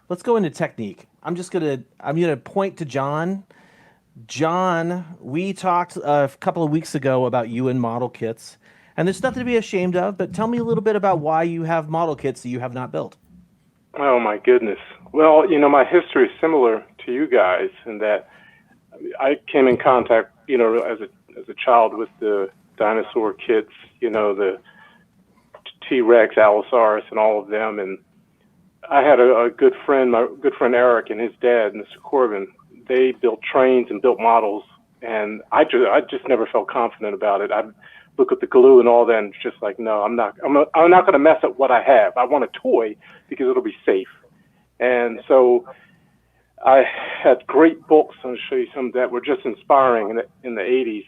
let's go into technique. I'm gonna point to John. John, we talked a couple of weeks ago about you and model kits, and there's nothing to be ashamed of. But tell me a little bit about why you have model kits that you have not built. Oh my goodness. Well, my history is similar to you guys in that I came in contact, as a child with the dinosaur kits, the T-Rex, Allosaurus, and all of them. And I had a good friend, my good friend Eric, and his dad, Mr. Corbin. They built trains and built models, and I just never felt confident about it. I look at the glue and all that, and it's just like, no, I'm not going to mess up what I have. I want a toy because it'll be safe. And so I had great books. I'll show you some that were just inspiring in the 80s.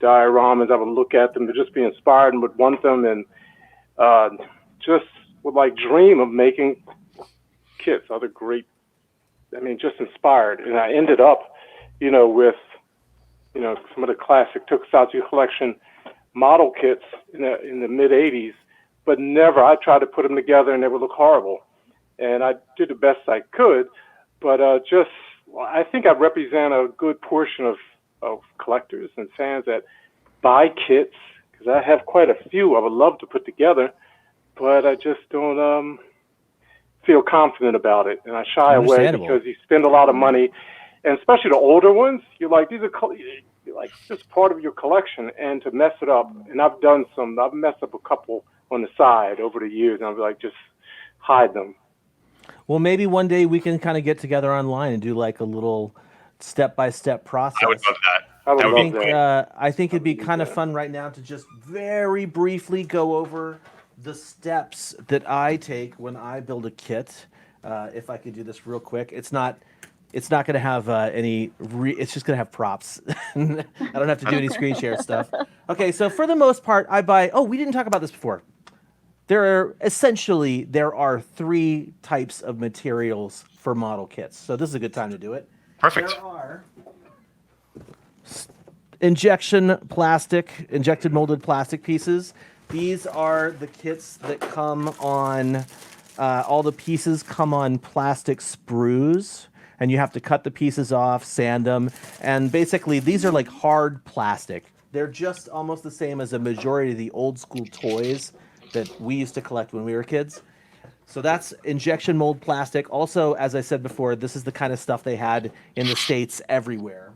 Dioramas, I would look at them to just be inspired and would want them, and just would like dream of making kits, other great, just inspired. And I ended up, with, some of the classic Tokusatsu collection model kits in the mid 80s, but never, I tried to put them together and they would look horrible. And I did the best I could, but I think I represent a good portion of collectors and fans that buy kits, because I have quite a few I would love to put together, but I just don't feel confident about it, and I shy away because you spend a lot of money, and especially the older ones. You're like, these are like just part of your collection, and to mess it up. And I've messed up a couple on the side over the years, and I'll be like, just hide them. Well, maybe one day we can kind of get together online and do like a little step-by-step process. I would love that. I think it'd be kind of fun right now to just very briefly go over the steps that I take when I build a kit. If I could do this real quick, it's not going to have it's just going to have props. I don't have to do any screen share stuff. Okay, so for the most part, I buy. Oh, we didn't talk about this before. There are 3 types of materials for model kits. So this is a good time to do it. Perfect. There are injected molded plastic pieces. These are the kits that come on, all the pieces come on plastic sprues, and you have to cut the pieces off, sand them, and basically these are like hard plastic. They're just almost the same as a majority of the old school toys that we used to collect when we were kids. So that's injection mold plastic. Also, as I said before, this is the kind of stuff they had in the States everywhere.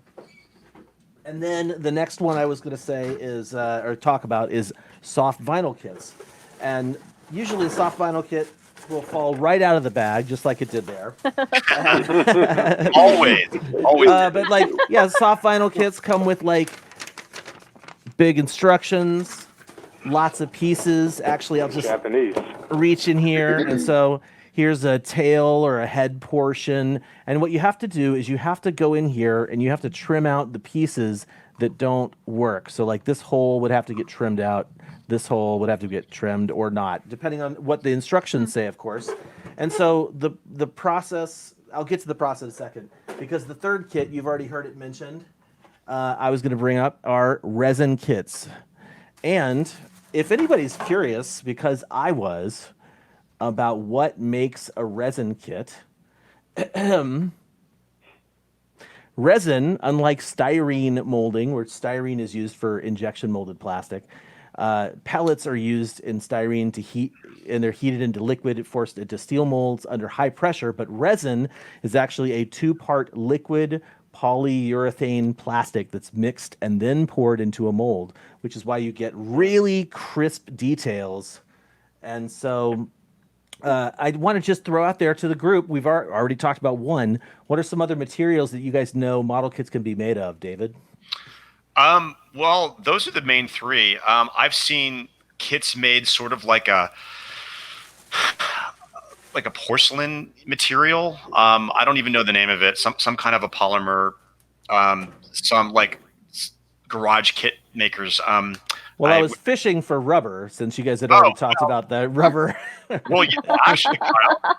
And then the next one I was going to say is, or talk about, is soft vinyl kits. And usually a soft vinyl kit will fall right out of the bag, just like it did there. Always. But like, yeah, soft vinyl kits come with like big instructions, lots of pieces. Actually, I'll just reach in here. And so here's a tail or a head portion. And what you have to do is you have to go in here and you have to trim out the pieces that don't work. So like this hole would have to get trimmed out. This hole would have to get trimmed or not, depending on what the instructions say, of course. And so the process, I'll get to the process in a second, because the third kit, you've already heard it mentioned, I was going to bring up, are resin kits. And if anybody's curious, because I was, about what makes a resin kit, resin, unlike styrene molding, where styrene is used for injection molded plastic, pellets are used in styrene to heat, and they're heated into liquid, forced into steel molds under high pressure. But resin is actually a 2-part liquid polyurethane plastic that's mixed and then poured into a mold, which is why you get really crisp details. And so I want to just throw out there to the group, we've already talked about one. What are some other materials that you guys know model kits can be made of, David? Well, those are the main 3. I've seen kits made sort of like a porcelain material. I don't even know the name of it. Some kind of a polymer. Some like garage kit makers. Well, I was fishing for rubber, since you guys had already talked about the rubber. Well, actually,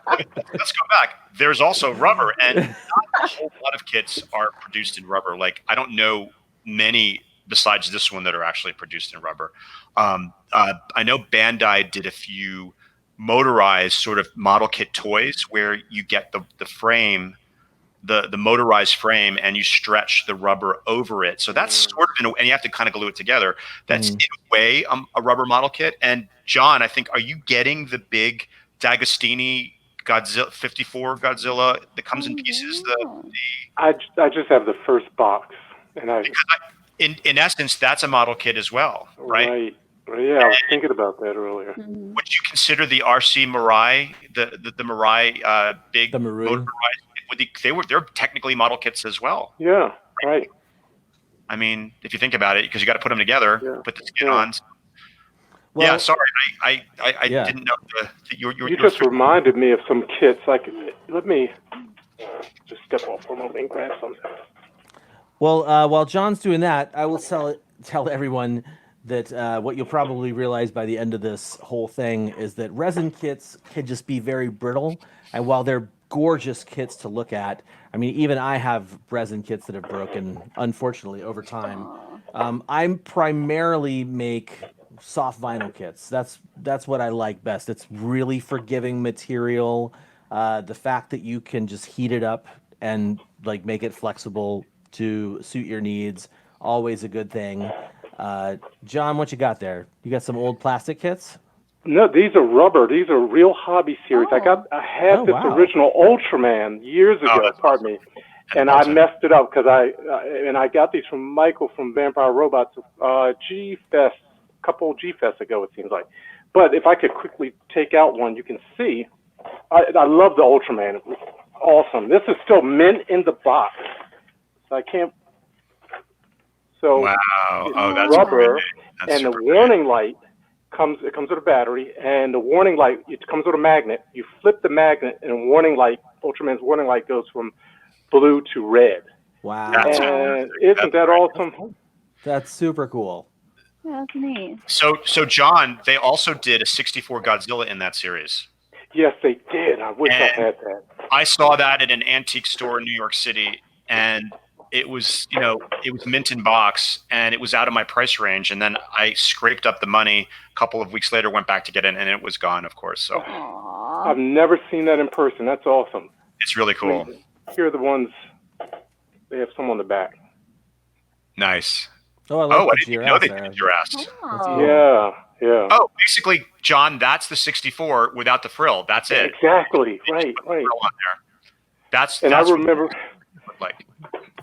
let's go back. There's also rubber, and not a whole lot of kits are produced in rubber. Like, I don't know many besides this one that are actually produced in rubber. I know Bandai did a few motorized sort of model kit toys where you get the frame, the motorized frame, and you stretch the rubber over it. So that's sort of, and you have to kind of glue it together. That's in a way a rubber model kit. And John, I think, are you getting the big D'Agostini Godzilla 54 Godzilla that comes in pieces? I just have the first box, and in essence, that's a model kit as well, right? Yeah, I was thinking about that earlier. Would you consider the RC Mirai, the Mirai big motorized? They're technically model kits as well. Yeah, right. I mean, if you think about it, because you got to put them together, put the skin on. Well, yeah, sorry, I didn't know you just reminded me of some kits. Let me just step off for a moment and grab something. Well, while John's doing that, I will tell everyone that what you'll probably realize by the end of this whole thing is that resin kits can just be very brittle, and while they're gorgeous kits to look at, I mean, even I have resin kits that have broken, unfortunately, over time. I primarily make soft vinyl kits. That's what I like best. It's really forgiving material. The fact that you can just heat it up and like make it flexible to suit your needs, always a good thing. John, what you got there? You got some old plastic kits? No, these are rubber. These are real hobby series. I had this original Ultraman years ago. Pardon me, and I messed it up because I got these from Michael from Vampire Robots, G-Fest, a couple of G-Fests ago, it seems like. But if I could quickly take out one, you can see. I love the Ultraman. It was awesome. This is still mint in the box. So I can't. So wow! It's rubber, and the warning light comes with a battery, and the warning light, it comes with a magnet. You flip the magnet, and Ultraman's warning light goes from blue to red. Wow! And isn't that awesome? That's super cool. That's neat. So John, they also did a 64 Godzilla in that series. Yes, they did. I wish I had that. I saw that at an antique store in New York City, and it was mint in box, and it was out of my price range. And then I scraped up the money. A couple of weeks later, went back to get it, and it was gone, of course. So I've never seen that in person. That's awesome. It's really cool. Here are the ones. They have some on the back. Nice. Oh, I didn't even know they did giraffes. Yeah. Oh, basically, John, that's the 64 without the frill. That's it. Exactly. Right. Frill on there. That's I remember. Like.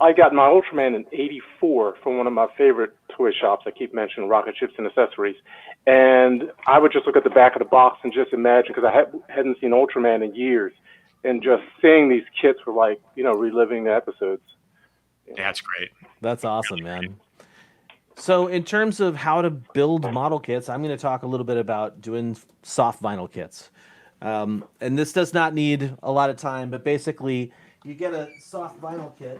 I got my Ultraman in '84 from one of my favorite toy shops. I keep mentioning Rocket Chips and Accessories. And I would just look at the back of the box and just imagine, because I hadn't seen Ultraman in years. And just seeing these kits were like, reliving the episodes. Yeah, that's great. That's awesome, man. So in terms of how to build model kits, I'm going to talk a little bit about doing soft vinyl kits. And this does not need a lot of time, but basically you get a soft vinyl kit,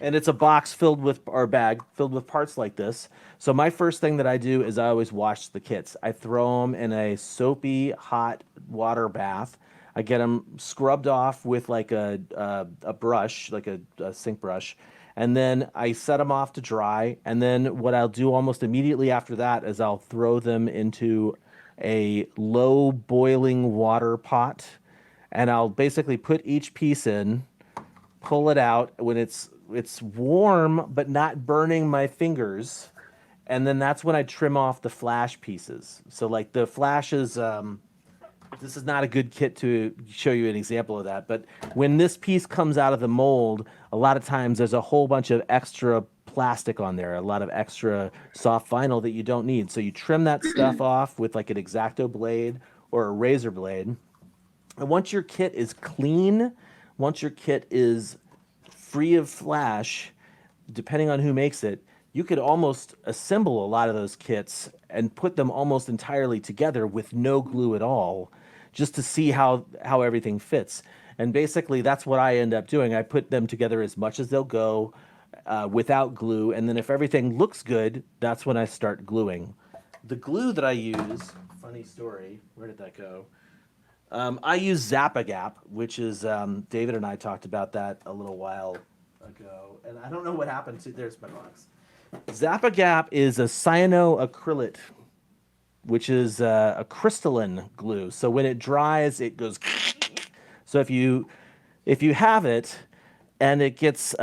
and it's a box bag filled with parts like this. So my first thing that I do is I always wash the kits. I throw them in a soapy, hot water bath. I get them scrubbed off with like a brush, like a sink brush. And then I set them off to dry. And then what I'll do almost immediately after that is I'll throw them into a low boiling water pot. And I'll basically put each piece in, pull it out when it's warm, but not burning my fingers. And then that's when I trim off the flash pieces. So like the flashes, this is not a good kit to show you an example of that. But when this piece comes out of the mold, a lot of times there's a whole bunch of extra plastic on there, a lot of extra soft vinyl that you don't need. So you trim that stuff off with like an X-Acto blade or a razor blade. And once your kit is clean, once your kit is free of flash, depending on who makes it, you could almost assemble a lot of those kits and put them almost entirely together with no glue at all, just to see how everything fits. And basically, that's what I end up doing. I put them together as much as they'll go without glue. And then if everything looks good, that's when I start gluing. The glue that I use, funny story, where did that go? I use Zap Kicker, which is, David and I talked about that a little while ago. And I don't know what happened to, there's my box. Zap Kicker is a cyanoacrylate which is a crystalline glue. So when it dries, it goes. So if you have it and it gets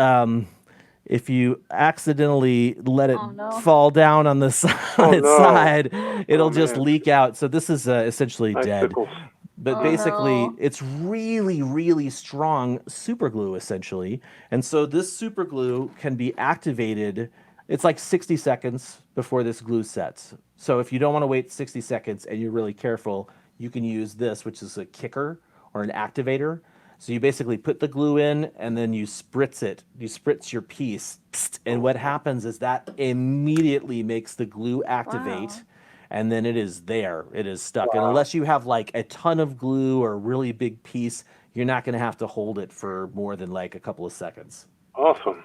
if you accidentally let it fall down on the side, it'll just leak out. So this is essentially dead. But basically, it's really, really strong super glue, essentially. And so this super glue can be activated. It's like 60 seconds before this glue sets. So if you don't want to wait 60 seconds and you're really careful, you can use this, which is a kicker or an activator. So you basically put the glue in and then you spritz it. You spritz your piece. And what happens is that immediately makes the glue activate. Wow. And then it is there. It is stuck. Wow. And unless you have like a ton of glue or a really big piece, you're not going to have to hold it for more than like a couple of seconds. Awesome.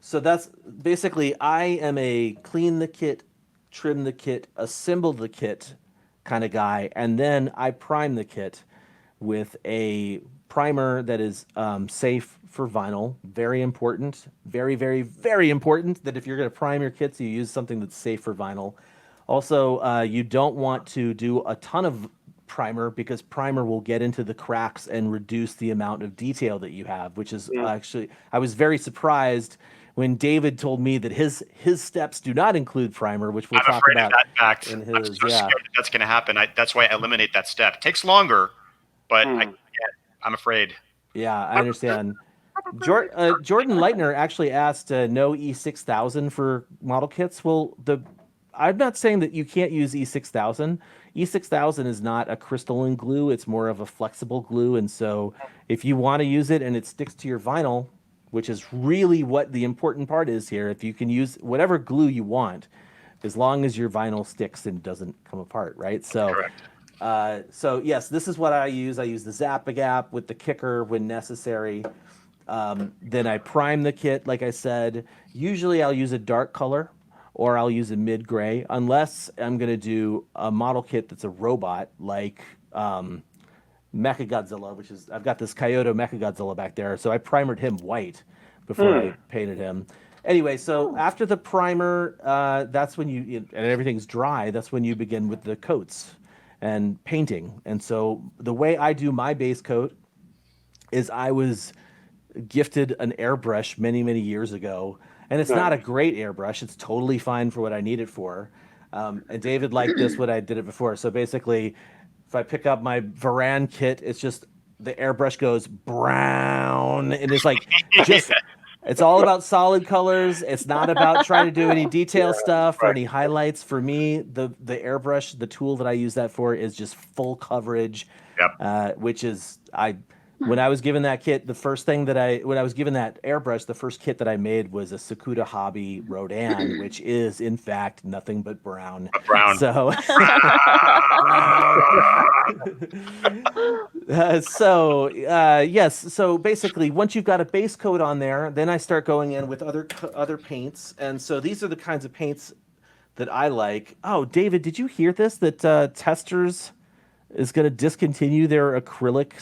So that's basically, I am a clean the kit, trim the kit, assemble the kit kind of guy. And then I prime the kit with a primer that is safe for vinyl. Very important. Very, very, very important that if you're going to prime your kits, you use something that's safe for vinyl. Also, you don't want to do a ton of primer because primer will get into the cracks and reduce the amount of detail that you have, which is actually, I was very surprised when David told me that his steps do not include primer, which we'll talk about. I'm afraid of that fact. In his, I'm so scared that's going to happen. That's why I eliminate that step. It takes longer, but I'm afraid. Yeah, I understand. Jordan Leitner actually asked no E6000 for model kits. Well, I'm not saying that you can't use E6000. E6000 is not a crystalline glue. It's more of a flexible glue. And so if you want to use it and it sticks to your vinyl, which is really what the important part is here, if you can use whatever glue you want, as long as your vinyl sticks and doesn't come apart, right? So, so yes, this is what I use. I use the Zap Kicker with the kicker when necessary. Then I prime the kit, like I said. Usually I'll use a dark color, or I'll use a mid-gray, unless I'm going to do a model kit that's a robot, like Mechagodzilla, which is, I've got this Kyoto Mechagodzilla back there, so I primered him white before I painted him. Anyway, so after the primer, that's when and everything's dry, that's when you begin with the coats and painting. And so the way I do my base coat is I was gifted an airbrush many, many years ago. And it's not a great airbrush. It's totally fine for what I need it for. And David liked this when I did it before. So basically, if I pick up my Varan kit, it's just the airbrush goes brown. And it's like, it's all about solid colors. It's not about trying to do any detail stuff or any highlights. For me, the airbrush, the tool that I use that for is just full coverage, which is, when I was given that kit, when I was given that airbrush, the first kit that I made was a Sakuta Hobby Rodan, which is in fact nothing but brown. Brown. So, yes. So basically, once you've got a base coat on there, then I start going in with other paints, and so these are the kinds of paints that I like. Oh, David, did you hear this? That Testors is going to discontinue their acrylic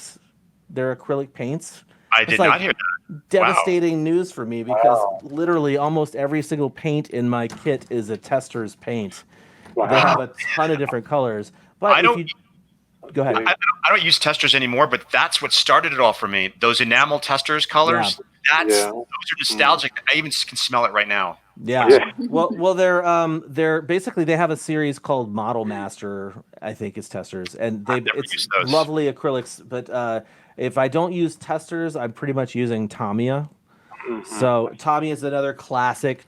paints. I did not hear that. Devastating news for me because literally almost every single paint in my kit is a Tester's paint. Wow. They have a ton of different colors. But go ahead. I don't use Testors anymore, but that's what started it all for me. Those enamel Testors colors, those are nostalgic. I even can smell it right now. Yeah. Well, they're basically, they have a series called Model Master, I think is Testors, and it's lovely acrylics. But if I don't use Testors, I'm pretty much using Tamiya. So Tamiya is another classic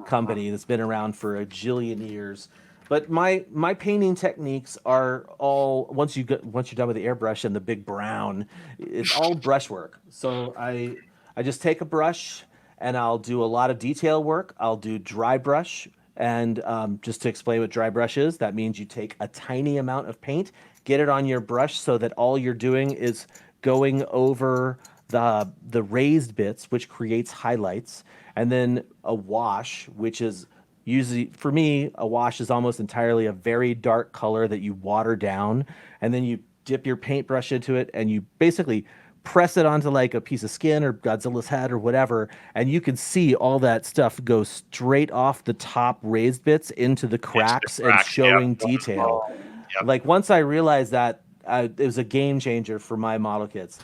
company that's been around for a jillion years. But my painting techniques are all once you're done with the airbrush and the big brown, it's all brushwork. So I just take a brush and I'll do a lot of detail work. I'll do dry brush, and just to explain what dry brush is, that means you take a tiny amount of paint, get it on your brush so that all you're doing is going over the raised bits, which creates highlights, and then a wash, which is usually, for me, a wash is almost entirely a very dark color that you water down, and then you dip your paintbrush into it, and you basically press it onto like a piece of skin or Godzilla's head or whatever, and you can see all that stuff go straight off the top raised bits into the cracks and showing detail. Yep. Like once I realized that, it was a game changer for my model kits.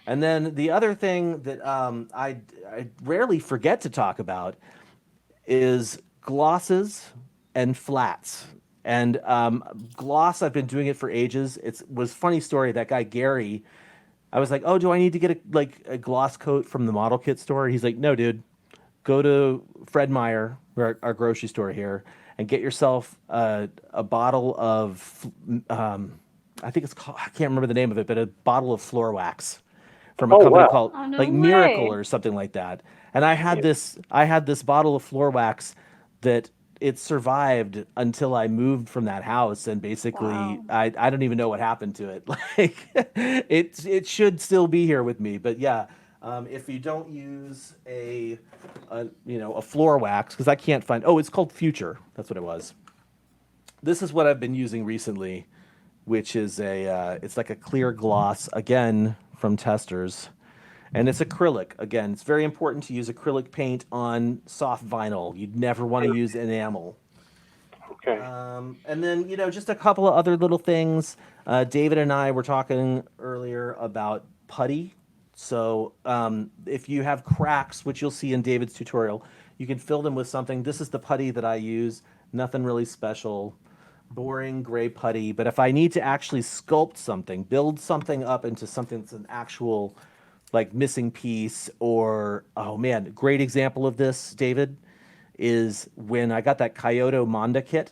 And then the other thing that I rarely forget to talk about is glosses and flats. And gloss, I've been doing it for ages. It was funny story. That guy Gary, I was like, oh, do I need to get a gloss coat from the model kit store? He's like, no, dude, go to Fred Meyer, our grocery store here, and get yourself a bottle of, I think it's called, I can't remember the name of it, but a bottle of floor wax from a company called Miracle or something like that. And I had this bottle of floor wax that it survived until I moved from that house, and basically I don't even know what happened to it. Like it should still be here with me, but yeah. If you don't use a floor wax, because I can't find, it's called Future. That's what it was. This is what I've been using recently, which is it's like a clear gloss, again, from Testers. And it's acrylic. Again, it's very important to use acrylic paint on soft vinyl. You'd never want to use enamel. Okay. And then, just a couple of other little things. David and I were talking earlier about putty. So if you have cracks, which you'll see in David's tutorial, you can fill them with something. This is the putty that I use. Nothing really special. Boring gray putty. But if I need to actually sculpt something, build something up into something that's an actual like missing piece, or, oh man, great example of this, David, is when I got that Kyoto Manda kit,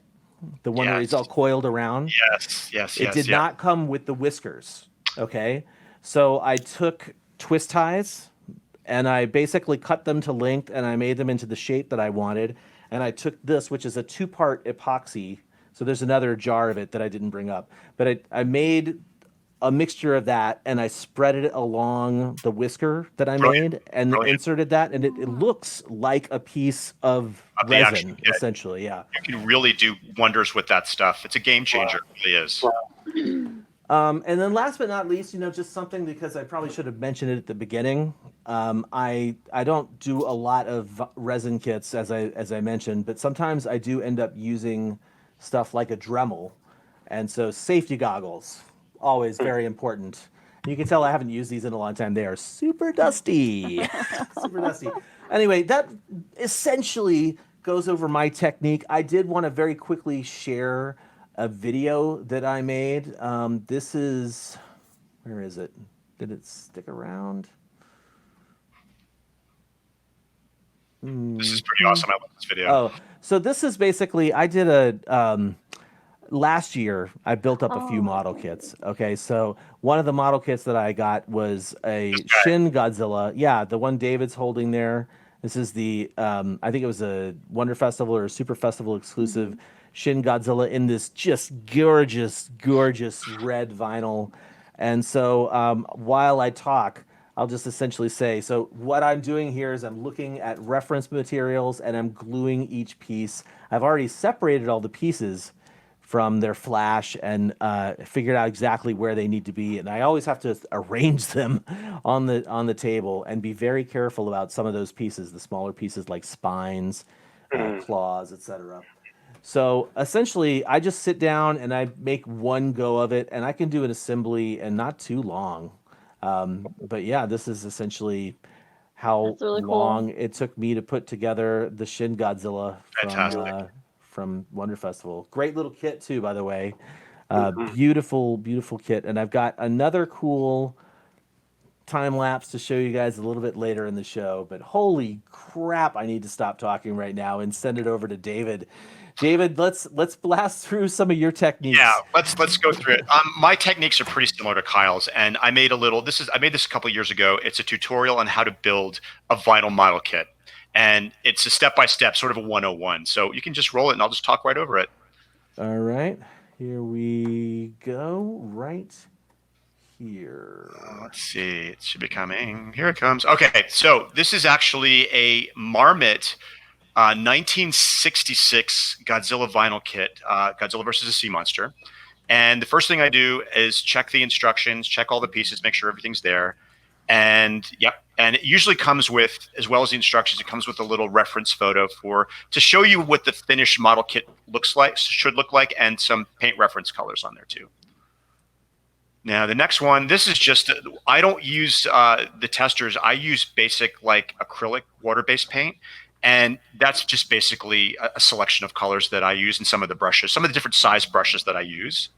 the one where he's all coiled around. Yes. It did not come with the whiskers. Okay. So I took twist ties and I basically cut them to length and I made them into the shape that I wanted. And I took this, which is a 2-part epoxy. So there's another jar of it that I didn't bring up, but I made a mixture of that and I spread it along the whisker that I made and inserted that, and it looks like a piece of resin, essentially. Yeah. You can really do wonders with that stuff. It's a game changer. It really is. And then last but not least, just something, because I probably should have mentioned it at the beginning. I don't do a lot of resin kits, as I mentioned, but sometimes I do end up using stuff like a Dremel. And so safety goggles, always very important. You can tell I haven't used these in a long time. They are super dusty. Super dusty. Anyway, that essentially goes over my technique. I did want to very quickly share a video that I made. This is, where is it? Did it stick around? This is pretty awesome. I love this video. Oh, so this is basically, I did a, last year, I built up a few model kits. Okay, so one of the model kits that I got was a Shin Godzilla. Yeah, the one David's holding there. This is the, I think it was a Wonder Festival or a Super Festival exclusive Shin Godzilla in this just gorgeous, gorgeous red vinyl. And so while I talk, I'll just essentially say, so what I'm doing here is I'm looking at reference materials and I'm gluing each piece. I've already separated all the pieces from their flash and figured out exactly where they need to be. And I always have to arrange them on the table and be very careful about some of those pieces, the smaller pieces like spines, claws, etc. So essentially, I just sit down and I make one go of it, and I can do an assembly and not too long. But yeah, this is essentially how long it took me to put together the Shin Godzilla from Wonder Festival. Great little kit too, by the way. Beautiful, beautiful kit. And I've got another cool time lapse to show you guys a little bit later in the show. But holy crap, I need to stop talking right now and send it over to David. David, let's blast through some of your techniques. Yeah, let's go through it. My techniques are pretty similar to Kyle's, and I made I made this a couple years ago. It's a tutorial on how to build a vinyl model kit, and it's a step-by-step, sort of a 101. So you can just roll it, and I'll just talk right over it. All right, here we go. Right here. Let's see. It should be coming. Here it comes. Okay, so this is actually a Marmot 1966 Godzilla vinyl kit, Godzilla versus a Sea Monster. And the first thing I do is check the instructions, check all the pieces, make sure everything's there. And and it usually comes with, as well as the instructions, it comes with a little reference photo to show you what the finished model kit should look like, and some paint reference colors on there too. Now the next one, this is just, I don't use the testers. I use basic like acrylic water-based paint. And that's just basically a selection of colors that I use in some of the brushes, some of the different size brushes that I use.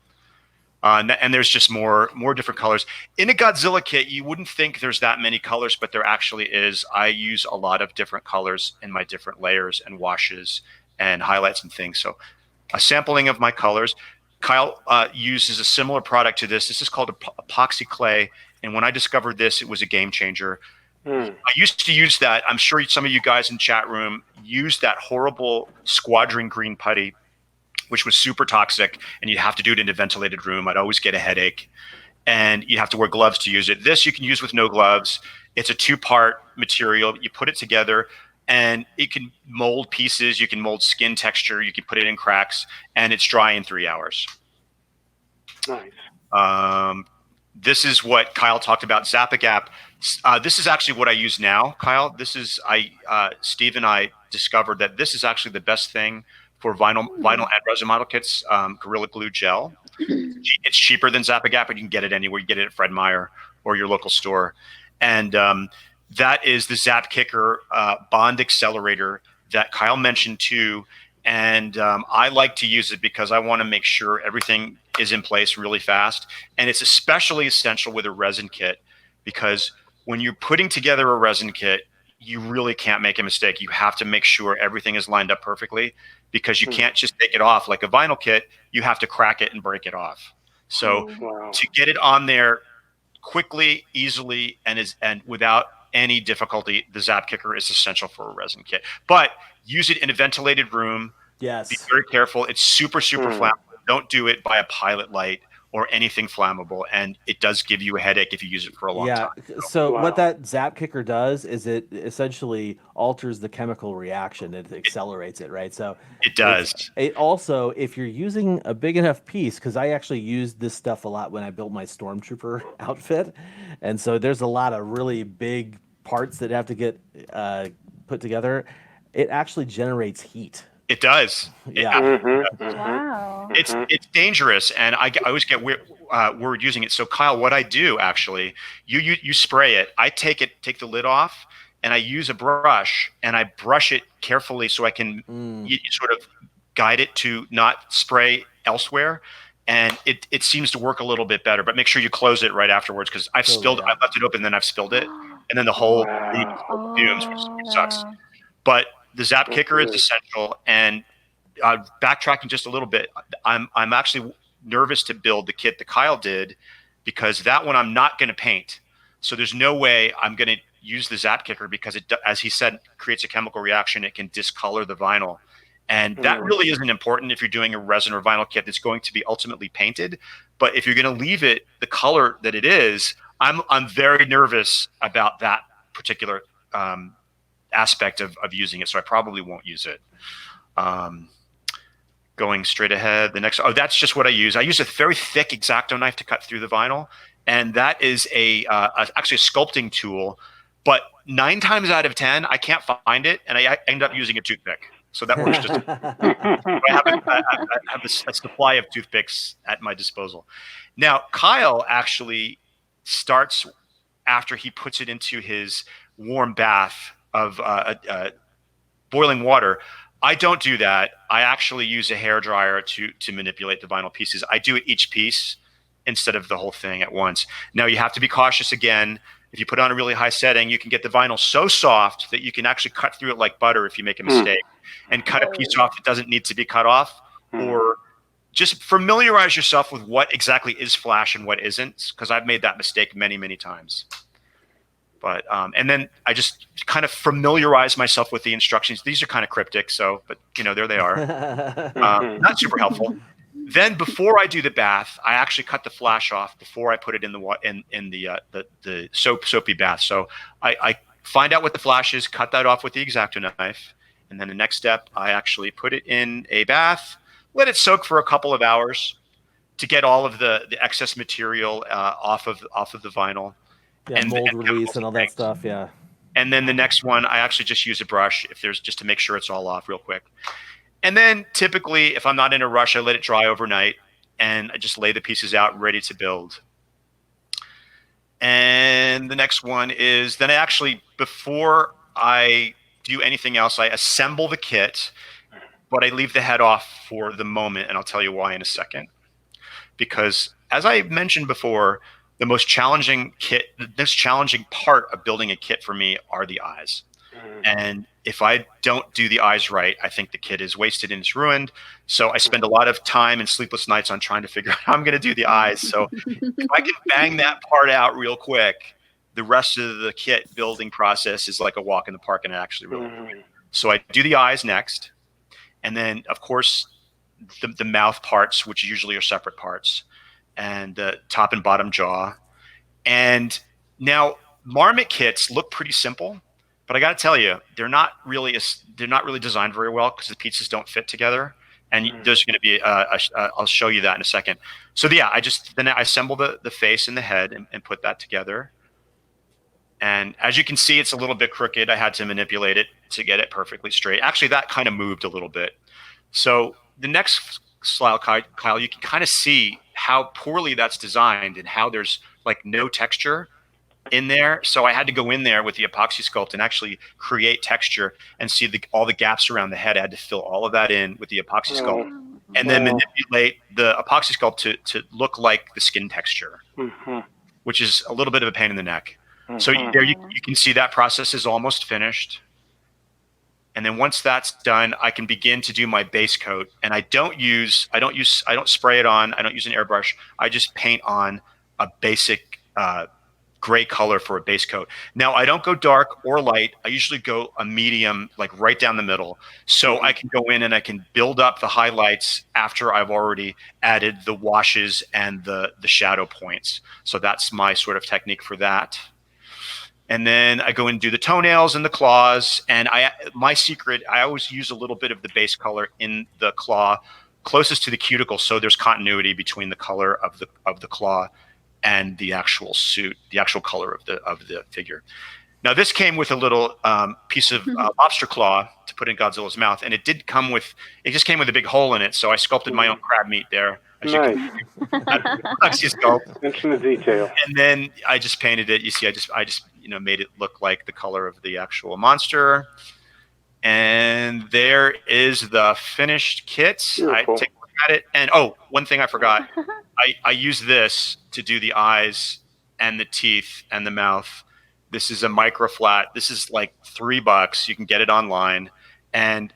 And there's just more different colors. In a Godzilla kit, you wouldn't think there's that many colors, but there actually is. I use a lot of different colors in my different layers and washes and highlights and things. So a sampling of my colors. Kyle uses a similar product to this. This is called Epoxy Clay. And when I discovered this, it was a game changer. I used to use that. I'm sure some of you guys in chat room use that horrible squadron green putty, which was super toxic, and you have to do it in a ventilated room. I'd always get a headache, and you have to wear gloves to use it. This you can use with no gloves. It's a 2-part material. You put it together, and it can mold pieces. You can mold skin texture. You can put it in cracks, and it's dry in 3 hours. Nice. This is what Kyle talked about, Zap-A-Gap. This is actually what I use now, Kyle. This is Steve and I discovered that this is actually the best thing for vinyl and resin model kits. Gorilla Glue gel. It's cheaper than Zap-A-Gap, but you can get it anywhere. You get it at Fred Meyer or your local store. And that is the Zap Kicker bond accelerator that Kyle mentioned too. And I like to use it because I want to make sure everything is in place really fast. And it's especially essential with a resin kit, because when you're putting together a resin kit, you really can't make a mistake. You have to make sure everything is lined up perfectly, because you can't just take it off. Like a vinyl kit, you have to crack it and break it off. So to get it on there quickly, easily, and without any difficulty, the Zap Kicker is essential for a resin kit. But use it in a ventilated room. Yes. Be very careful. It's super flammable. Don't do it by a pilot light or anything flammable, and it does give you a headache if you use it for a long time. So what that Zap Kicker does is it essentially alters the chemical reaction. It accelerates it, right? So it does. It also, if you're using a big enough piece, because I actually used this stuff a lot when I built my Stormtrooper outfit, and so there's a lot of really big parts that have to get put together. It actually generates heat. It does. Yeah. Wow. It's dangerous, and I always get weird using it. So Kyle, what I do actually, you spray it. I take the lid off, and I use a brush, and I brush it carefully so I can sort of guide it to not spray elsewhere. And it seems to work a little bit better. But make sure you close it right afterwards, because I've left it open, then I've spilled it, and then the whole fumes, which sucks. But the Zap Kicker is essential. And backtracking just a little bit, I'm actually nervous to build the kit that Kyle did, because that one I'm not going to paint. So there's no way I'm going to use the Zap Kicker, because it, as he said, creates a chemical reaction. It can discolor the vinyl. And that really isn't important if you're doing a resin or vinyl kit that's going to be ultimately painted. But if you're going to leave it the color that it is, I'm very nervous about that particular aspect of using it. So I probably won't use it. Going straight ahead, the next, that's just what I use. I use a very thick X-Acto knife to cut through the vinyl. And that is actually a sculpting tool. But 9 times out of 10, I can't find it. And I end up using a toothpick. So that works just. I have a supply of toothpicks at my disposal. Now, Kyle actually starts after he puts it into his warm bath of boiling water. I don't do that. I actually use a hairdryer to manipulate the vinyl pieces. I do it each piece instead of the whole thing at once. Now, you have to be cautious again. If you put on a really high setting, you can get the vinyl so soft that you can actually cut through it like butter if you make a mistake, and cut a piece off that doesn't need to be cut off. Or just familiarize yourself with what exactly is flash and what isn't, because I've made that mistake many, many times. But and then I just kind of familiarize myself with the instructions. These are kind of cryptic, but there they are. Not super helpful. Then before I do the bath, I actually cut the flash off before I put it in the soapy bath. So I find out what the flash is, cut that off with the X-Acto knife, and then the next step, I actually put it in a bath, let it soak for a couple of hours to get all of the excess material off of the vinyl. Yeah, and mold and release chemicals and all that things. stuff. Yeah. And then the next one, I actually just use a brush if there's just to make sure it's all off real quick. And then typically, if I'm not in a rush, I let it dry overnight and I just lay the pieces out ready to build. And the next one is then I actually, before I do anything else, I assemble the kit, but I leave the head off for the moment. And I'll tell you why in a second. Because as I mentioned before, the most challenging part of building a kit for me are the eyes. And if I don't do the eyes right, I think the kit is wasted and it's ruined. So I spend a lot of time and sleepless nights on trying to figure out how I'm going to do the eyes. So if I can bang that part out real quick, the rest of the kit building process is like a walk in the park and I actually really enjoy it. So I do the eyes next. And then, of course, the mouth parts, which usually are separate parts, and the top and bottom jaw. And now marmot kits look pretty simple, but I got to tell you, they're not really designed very well because the pieces don't fit together. And there's going to be I'll show you that in a second. So yeah, I assemble the face and the head and put that together. And as you can see, it's a little bit crooked. I had to manipulate it to get it perfectly straight. Actually, that kind of moved a little bit. So the next slide, Kyle, you can kind of see how poorly that's designed and how there's like no texture in there. So I had to go in there with the epoxy sculpt and actually create texture and see all the gaps around the head. I had to fill all of that in with the epoxy sculpt and then manipulate the epoxy sculpt to look like the skin texture, which is a little bit of a pain in the neck. So there you can see that process is almost finished. And then once that's done, I can begin to do my base coat. And I don't spray it on. I don't use an airbrush. I just paint on a basic gray color for a base coat. Now I don't go dark or light. I usually go a medium, like right down the middle. So I can go in and I can build up the highlights after I've already added the washes and the shadow points. So that's my sort of technique for that. And then I go and do the toenails and the claws. And my secret, I always use a little bit of the base color in the claw closest to the cuticle, so there's continuity between the color of the claw and the actual suit, the actual color of the figure. Now this came with a little piece of lobster claw to put in Godzilla's mouth, and it just came with a big hole in it. So I sculpted my own crab meat there. Nice. Attention to detail. And then I just painted it. You see, I just made it look like the color of the actual monster. And there is the finished kit. Beautiful. I take a look at it. And one thing I forgot. I use this to do the eyes and the teeth and the mouth. This is a micro flat. This is like $3. You can get it online. And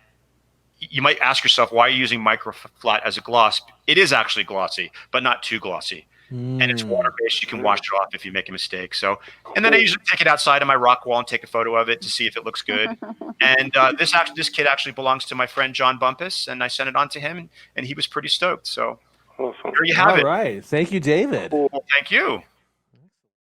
you might ask yourself, why are you using micro flat as a gloss? It is actually glossy, but not too glossy. And it's water-based. You can wash it off if you make a mistake. So, and then I usually take it outside on my rock wall and take a photo of it to see if it looks good. And this kit actually belongs to my friend John Bumpus, and I sent it on to him, and he was pretty stoked. So awesome. there you have it. All right. Thank you, David. Cool. Thank you.